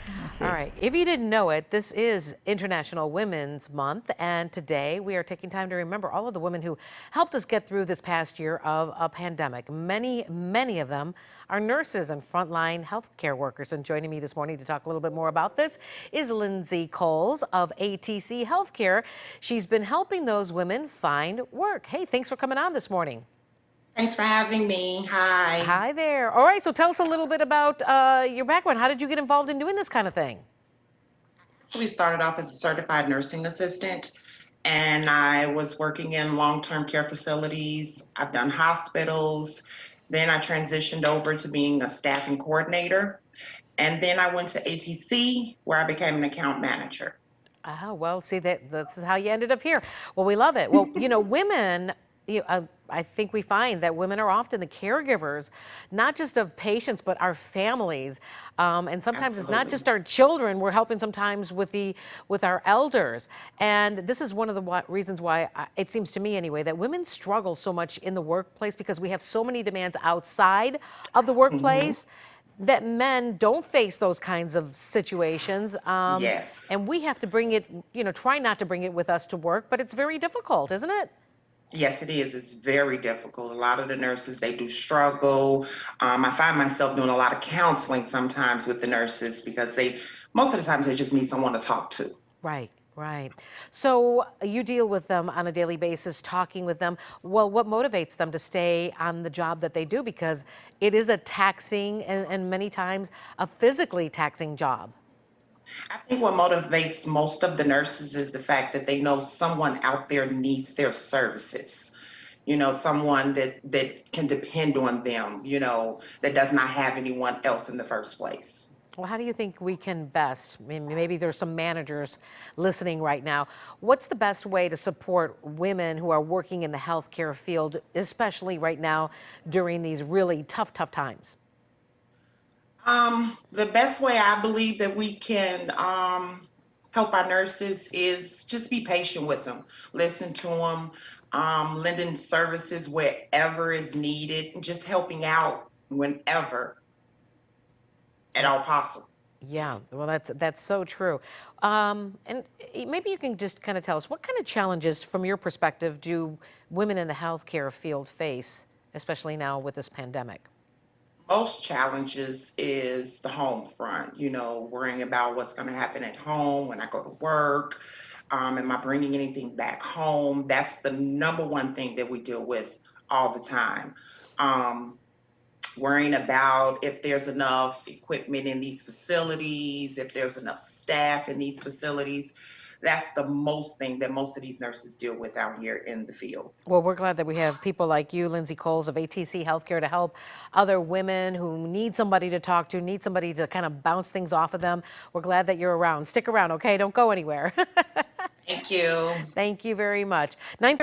I All see. right, if you didn't know it, this is International Women's Month, and today we are taking time to remember all of the women who helped us get through this past year of a pandemic. Many of them are nurses and frontline healthcare workers. And joining me this morning to talk a little bit more about this is Lindsey Coles of ATC Healthcare. She's been helping those women find work. Hey, thanks for coming on this morning. Thanks for having me. Hi. Hi there. All right, so tell us a little bit about your background. How did you get involved in doing this kind of thing? We started off as a certified nursing assistant, and I was working in long-term care facilities. I've done hospitals. Then I transitioned over to being a staffing coordinator. And then I went to ATC where I became an account manager. Oh, well, see, this is how you ended up here. Well, we love it. Well, women, I think we find that women are often the caregivers, not just of patients, but our families. And sometimes it's not Absolutely. just our children. We're helping sometimes with our elders. And this is one of the reasons why it seems to me anyway, that women struggle so much in the workplace because we have so many demands outside of the workplace that men don't face those kinds of situations. Yes. And we have to bring it, try not to bring it with us to work, but it's very difficult, isn't it? Yes, it is. It's very difficult. A lot of the nurses, they do struggle. I find myself doing a lot of counseling sometimes with the nurses because most of the times, they just need someone to talk to. Right, right. So you deal with them on a daily basis, talking with them. Well, what motivates them to stay on the job that they do? Because it is a taxing and many times a physically taxing job. I think what motivates most of the nurses is the fact that they know someone out there needs their services. Someone that can depend on them, that does not have anyone else in the first place. Well, how do you think we can best, maybe there's some managers listening right now, what's the best way to support women who are working in the healthcare field, especially right now during these really tough times? The best way I believe that we can help our nurses is just be patient with them, listen to them, lending services wherever is needed, and just helping out whenever at all possible. Yeah, well, that's so true. And maybe you can just kind of tell us what kind of challenges, from your perspective, do women in the healthcare field face, especially now with this pandemic? Most challenges is the home front, worrying about what's going to happen at home when I go to work. Am I bringing anything back home? That's the number one thing that we deal with all the time. Um, Worrying about if there's enough equipment in these facilities, if there's enough staff in these facilities. That's the most thing that most of these nurses deal with out here in the field. Well, we're glad that we have people like you, Lindsey Coles of ATC Healthcare, to help other women who need somebody to talk to, need somebody to kind of bounce things off of them. We're glad that you're around. Stick around, okay? Don't go anywhere. Thank you. Thank you very much. 9:30.